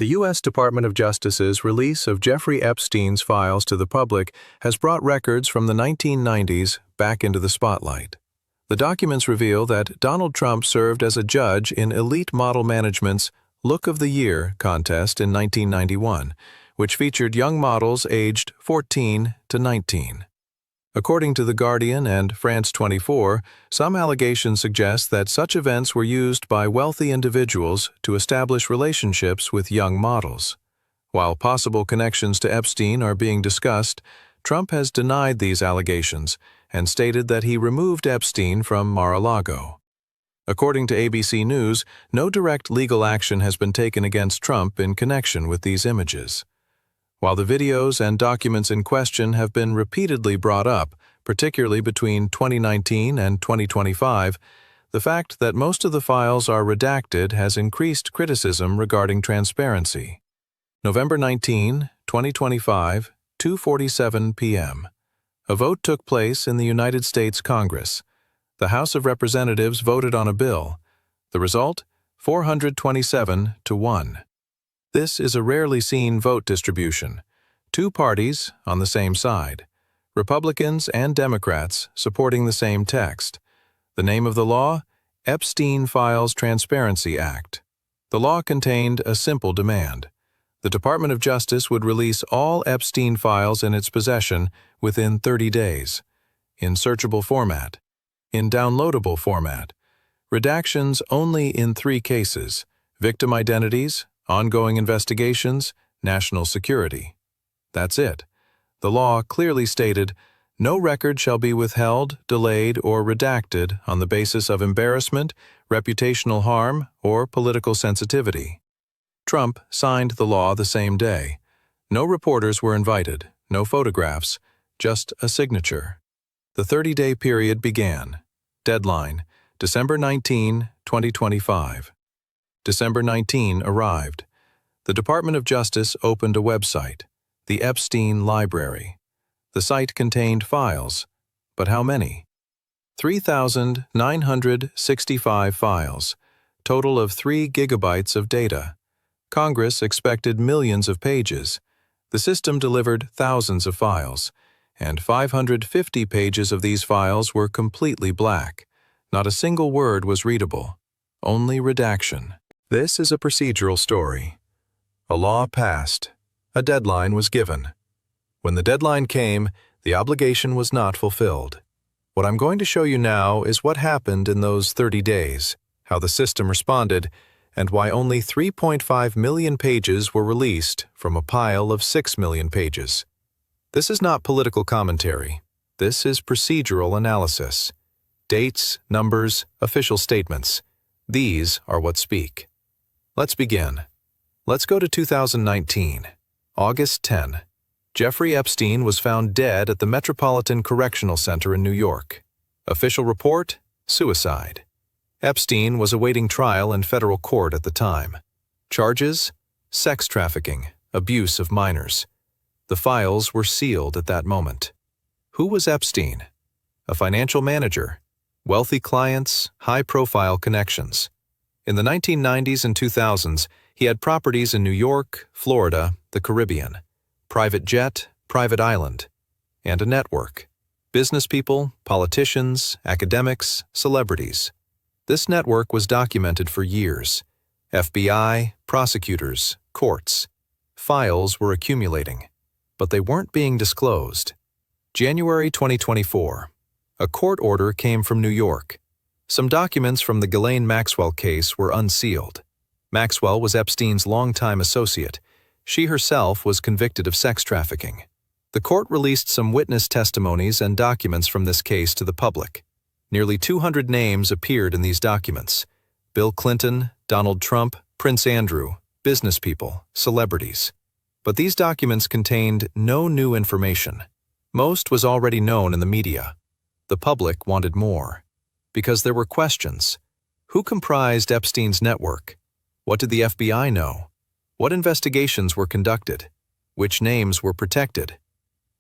The U.S. Department of Justice's release of Jeffrey Epstein's files to the public has brought records from the 1990s back into the spotlight. The documents reveal that Donald Trump served as a judge in Elite Model Management's Look of the Year contest in 1991, which featured young models aged 14 to 19. According to The Guardian and France 24, some allegations suggest that such events were used by wealthy individuals to establish relationships with young models. While possible connections to Epstein are being discussed, Trump has denied these allegations and stated that he removed Epstein from Mar-a-Lago. According to ABC News, no direct legal action has been taken against Trump in connection with these images. While the videos and documents in question have been repeatedly brought up, particularly between 2019 and 2025, the fact that most of the files are redacted has increased criticism regarding transparency. November 19, 2025, 2:47 p.m. A vote took place in the United States Congress. The House of Representatives voted on a bill. The result? 427 to 1. This is a rarely seen vote distribution. Two parties on the same side. Republicans and Democrats supporting the same text. The name of the law? Epstein Files Transparency Act. The law contained a simple demand. The Department of Justice would release all Epstein files in its possession within 30 days. In searchable format. In downloadable format. Redactions only in 3 cases: victim identities, ongoing investigations, national security. That's it. The law clearly stated, no record shall be withheld, delayed, or redacted on the basis of embarrassment, reputational harm, or political sensitivity. Trump signed the law the same day. No reporters were invited, no photographs, just a signature. The 30-day period began. Deadline, December 19, 2025. December 19 arrived. The Department of Justice opened a website, the Epstein Library. The site contained files, but how many? 3,965 files, total of 3 gigabytes of data. Congress expected millions of pages. The system delivered thousands of files, and 550 pages of these files were completely black. Not a single word was readable, only redaction. This is a procedural story. A law passed. A deadline was given. When the deadline came, the obligation was not fulfilled. What I'm going to show you now is what happened in those 30 days, how the system responded, and why only 3.5 million pages were released from a pile of 6 million pages. This is not political commentary. This is procedural analysis. Dates, numbers, official statements. These are what speak. Let's begin. Let's go to 2019. August 10. Jeffrey Epstein was found dead at the Metropolitan Correctional Center in New York. Official report? Suicide. Epstein was awaiting trial in federal court at the time. Charges? Sex trafficking, abuse of minors. The files were sealed at that moment. Who was Epstein? A financial manager. Wealthy clients, high-profile connections. In the 1990s and 2000s, he had properties in New York, Florida, the Caribbean, private jet, private island, and a network. Business people, politicians, academics, celebrities. This network was documented for years. FBI, prosecutors, courts. Files were accumulating, but they weren't being disclosed. January 2024. A court order came from New York. Some documents from the Ghislaine Maxwell case were unsealed. Maxwell was Epstein's longtime associate. She herself was convicted of sex trafficking. The court released some witness testimonies and documents from this case to the public. Nearly 200 names appeared in these documents. Bill Clinton, Donald Trump, Prince Andrew, business people, celebrities. But these documents contained no new information. Most was already known in the media. The public wanted more. Because there were questions. Who comprised Epstein's network? What did the FBI know? What investigations were conducted? Which names were protected?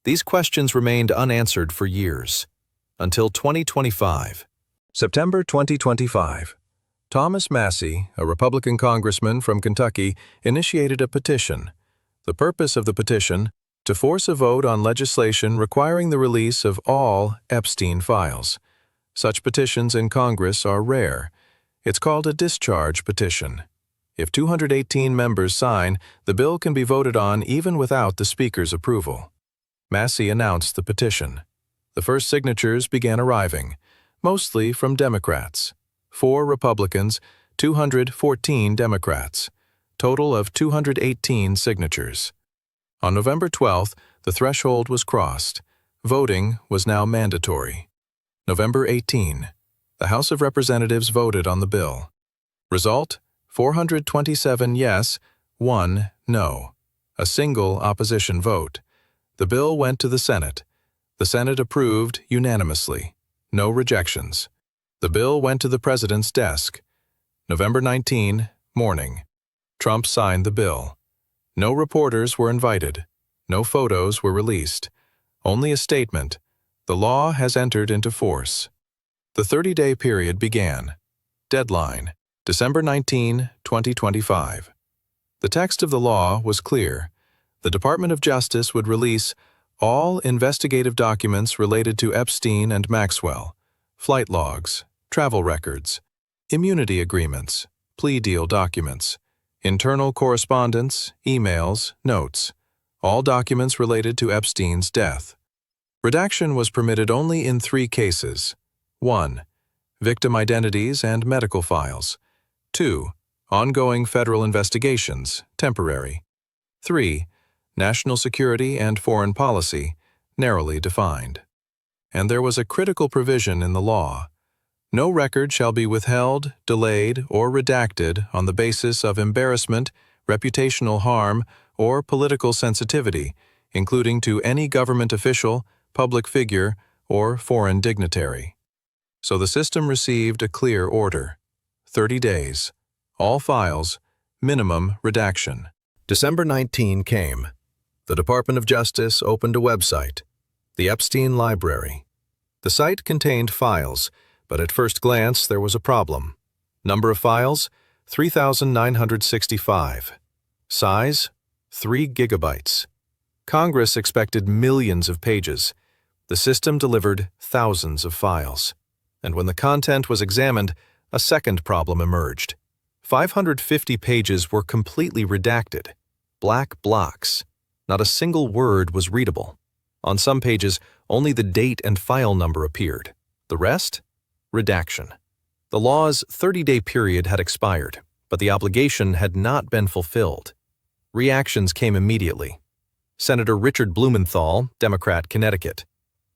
These questions remained unanswered for years. Until 2025. September 2025. Thomas Massie, a Republican congressman from Kentucky, initiated a petition. The purpose of the petition: to force a vote on legislation requiring the release of all Epstein files. Such petitions in Congress are rare. It's called a discharge petition. If 218 members sign, the bill can be voted on even without the Speaker's approval. Massie announced the petition. The first signatures began arriving, mostly from Democrats. 4 Republicans, 214 Democrats. Total of 218 signatures. On November 12th, the threshold was crossed. Voting was now mandatory. November 18, the House of Representatives voted on the bill. Result: 427 yes, 1 no. A single opposition vote. The bill went to the Senate. The Senate approved unanimously. No rejections. The bill went to the President's desk. November 19, morning. Trump signed the bill. No reporters were invited. No photos were released. Only a statement: the law has entered into force. The 30-day period began. Deadline: December 19, 2025. The text of the law was clear. The Department of Justice would release all investigative documents related to Epstein and Maxwell, flight logs, travel records, immunity agreements, plea deal documents, internal correspondence, emails, notes, all documents related to Epstein's death. Redaction was permitted only in 3 cases. 1. Victim identities and medical files. 2. Ongoing federal investigations, temporary. 3. National security and foreign policy, narrowly defined. And there was a critical provision in the law. No record shall be withheld, delayed, or redacted on the basis of embarrassment, reputational harm, or political sensitivity, including to any government official, public figure, or foreign dignitary. So the system received a clear order. 30 days. All files. Minimum redaction. December 19 came. The Department of Justice opened a website, the Epstein Library. The site contained files, but at first glance there was a problem. Number of files: 3,965. Size: 3 gigabytes. Congress expected millions of pages. The system delivered thousands of files. And when the content was examined, a second problem emerged. 550 pages were completely redacted. Black blocks. Not a single word was readable. On some pages, only the date and file number appeared. The rest? Redaction. The law's 30-day period had expired, but the obligation had not been fulfilled. Reactions came immediately. Senator Richard Blumenthal, Democrat, Connecticut.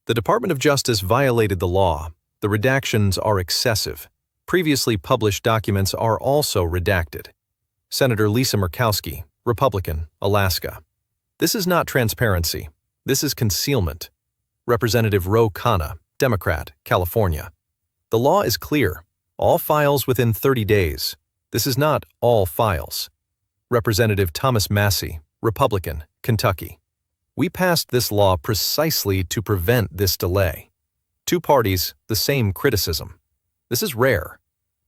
The Department of Justice violated the law. The redactions are excessive. Previously published documents are also redacted. Senator Lisa Murkowski, Republican, Alaska. This is not transparency. This is concealment. Representative Ro Khanna, Democrat, California. The law is clear. All files within 30 days. This is not all files. Representative Thomas Massie, Republican, Kentucky. We passed this law precisely to prevent this delay. 2 parties, the same criticism. This is rare.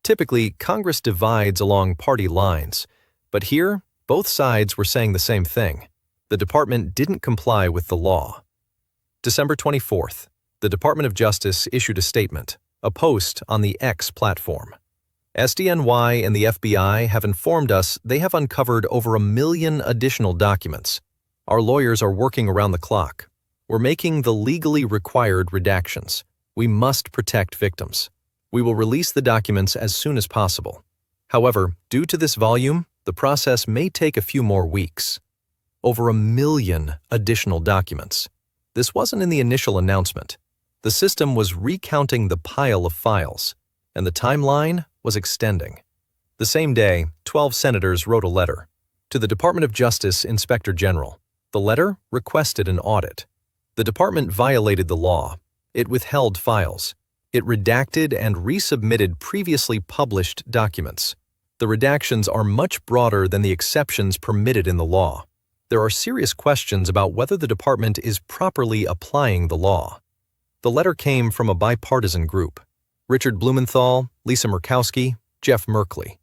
Typically, Congress divides along party lines, but here, both sides were saying the same thing. The department didn't comply with the law. December 24th, the Department of Justice issued a statement, a post on the X platform. SDNY and the FBI have informed us they have uncovered over 1 million additional documents. Our lawyers are working around the clock. We're making the legally required redactions. We must protect victims. We will release the documents as soon as possible. However, due to this volume, the process may take a few more weeks. Over 1 million additional documents. This wasn't in the initial announcement. The system was recounting the pile of files, and the timeline was extending. The same day, 12 senators wrote a letter to the Department of Justice Inspector General. The letter requested an audit. The department violated the law. It withheld files. It redacted and resubmitted previously published documents. The redactions are much broader than the exceptions permitted in the law. There are serious questions about whether the department is properly applying the law. The letter came from a bipartisan group: Richard Blumenthal, Lisa Murkowski, Jeff Merkley.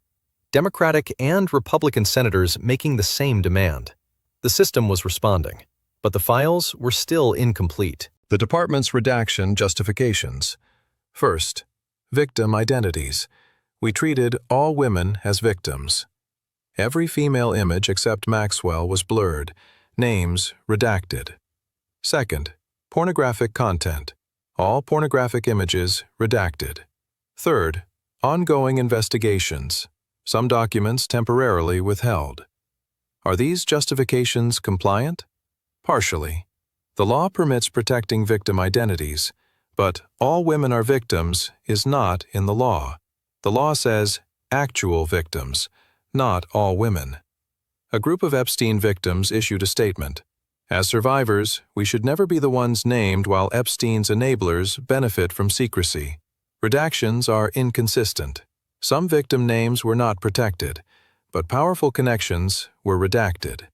Democratic and Republican senators making the same demand. The system was responding, but the files were still incomplete. The department's redaction justifications. First, victim identities. We treated all women as victims. Every female image except Maxwell was blurred, names redacted. Second, pornographic content. All pornographic images redacted. Third, ongoing investigations. Some documents temporarily withheld. Are these justifications compliant? Partially. The law permits protecting victim identities, but all women are victims is not in the law. The law says actual victims, not all women. A group of Epstein victims issued a statement. As survivors, we should never be the ones named while Epstein's enablers benefit from secrecy. Redactions are inconsistent. Some victim names were not protected, but powerful connections were redacted.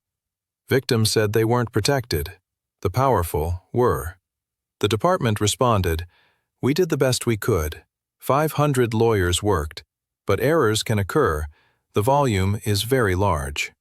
Victims said they weren't protected. The powerful were. The department responded, "We did the best we could. 500 lawyers worked, but errors can occur. The volume is very large."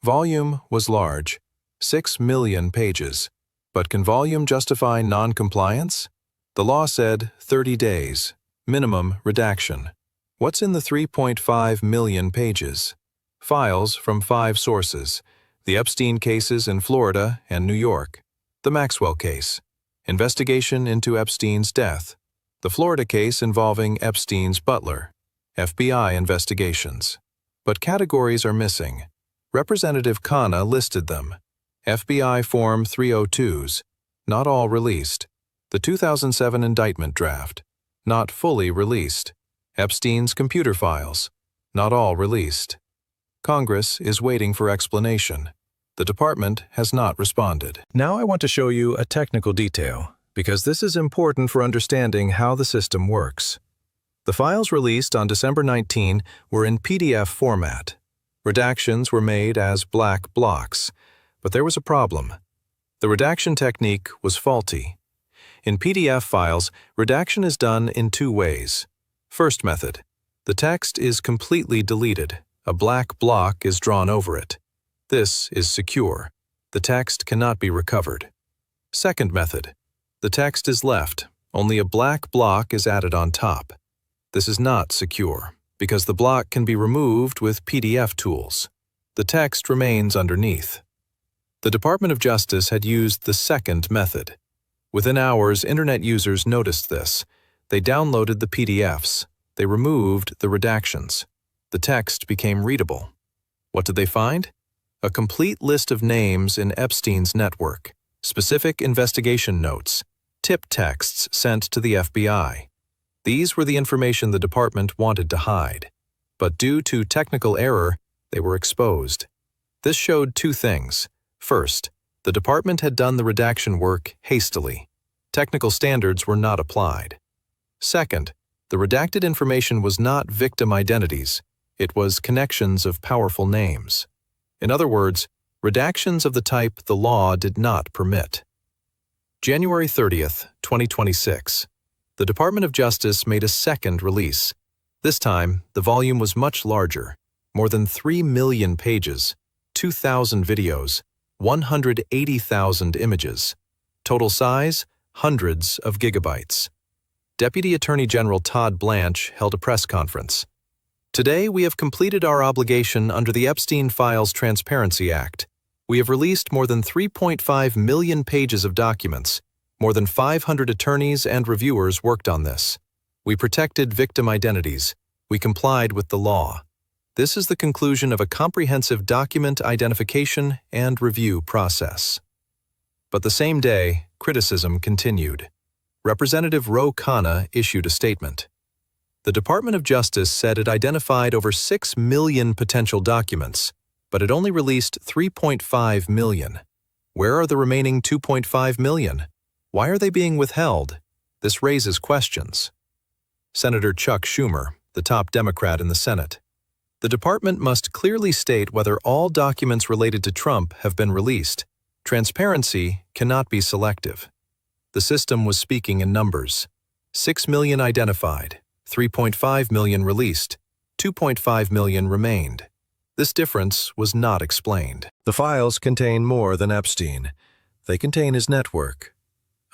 Volume was large, 6 million pages. But can volume justify non-compliance? The law said 30 days, minimum redaction. What's in the 3.5 million pages? Files from 5 sources: the Epstein cases in Florida and New York, the Maxwell case, investigation into Epstein's death, the Florida case involving Epstein's butler, FBI investigations. But categories are missing. Representative Khanna listed them. FBI Form 302s, not all released. The 2007 indictment draft, not fully released. Epstein's computer files, not all released. Congress is waiting for explanation. The department has not responded. Now I want to show you a technical detail, because this is important for understanding how the system works. The files released on December 19 were in PDF format. Redactions were made as black blocks, but there was a problem. The redaction technique was faulty. In PDF files, redaction is done in 2 ways. First method, the text is completely deleted. A black block is drawn over it. This is secure. The text cannot be recovered. Second method, the text is left. Only a black block is added on top. This is not secure, because the block can be removed with PDF tools. The text remains underneath. The Department of Justice had used the second method. Within hours, Internet users noticed this. They downloaded the PDFs. They removed the redactions. The text became readable. What did they find? A complete list of names in Epstein's network, specific investigation notes, tip texts sent to the FBI. These were the information the department wanted to hide. But due to technical error, they were exposed. This showed 2 things. First, the department had done the redaction work hastily. Technical standards were not applied. Second, the redacted information was not victim identities. It was connections of powerful names. In other words, redactions of the type the law did not permit. January 30th, 2026. The Department of Justice made a second release. This time, the volume was much larger, more than 3 million pages, 2,000 videos, 180,000 images. Total size, hundreds of gigabytes. Deputy Attorney General Todd Blanche held a press conference. Today, we have completed our obligation under the Epstein Files Transparency Act. We have released more than 3.5 million pages of documents. More than 500 attorneys and reviewers worked on this. We protected victim identities. We complied with the law. This is the conclusion of a comprehensive document identification and review process. But the same day, criticism continued. Representative Ro Khanna issued a statement. The Department of Justice said it identified over 6 million potential documents, but it only released 3.5 million. Where are the remaining 2.5 million? Why are they being withheld? This raises questions. Senator Chuck Schumer, the top Democrat in the Senate. The department must clearly state whether all documents related to Trump have been released. Transparency cannot be selective. The system was speaking in numbers. 6 million identified, 3.5 million released, 2.5 million remained. This difference was not explained. The files contain more than Epstein. They contain his network.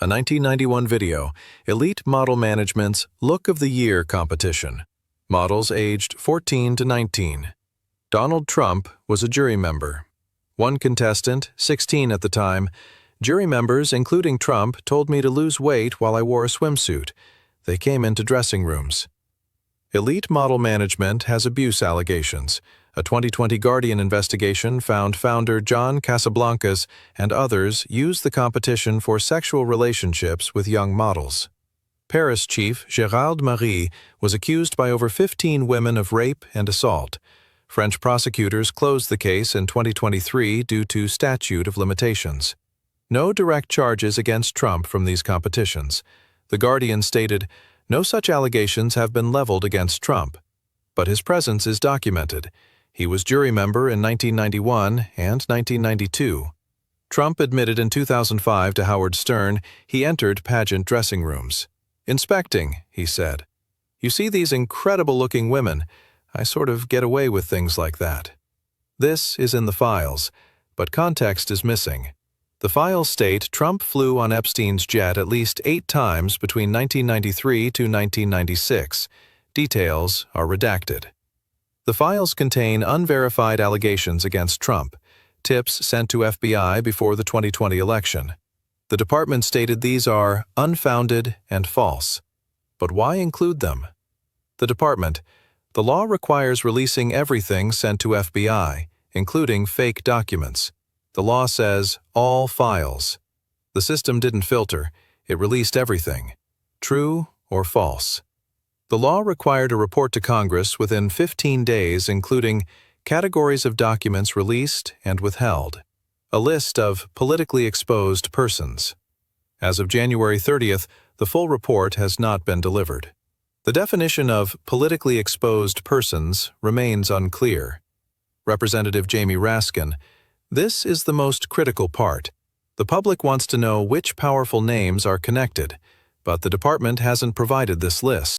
A 1991 video, Elite Model Management's Look of the Year competition. Models aged 14 to 19. Donald Trump was a jury member. One contestant, 16 at the time, jury members, including Trump, told me to lose weight while I wore a swimsuit. They came into dressing rooms. Elite Model Management has abuse allegations. A 2020 Guardian investigation found founder John Casablancas and others used the competition for sexual relationships with young models. Paris chief Gérald Marie was accused by over 15 women of rape and assault. French prosecutors closed the case in 2023 due to statute of limitations. No direct charges against Trump from these competitions. The Guardian stated, "No such allegations have been leveled against Trump, but his presence is documented. He was jury member in 1991 and 1992. Trump admitted in 2005 to Howard Stern he entered pageant dressing rooms. Inspecting, he said. You see these incredible-looking women. I sort of get away with things like that." This is in the files, but context is missing. The files state Trump flew on Epstein's jet at least 8 times between 1993 to 1996. Details are redacted. The files contain unverified allegations against Trump, tips sent to FBI before the 2020 election. The department stated these are unfounded and false. But why include them? The department, the law requires releasing everything sent to FBI, including fake documents. The law says all files. The system didn't filter, it released everything. True or false? The law required a report to Congress within 15 days, including categories of documents released and withheld, a list of politically exposed persons. As of January 30th, the full report has not been delivered. The definition of politically exposed persons remains unclear. Representative Jamie Raskin, this is the most critical part. The public wants to know which powerful names are connected, but the department hasn't provided this list.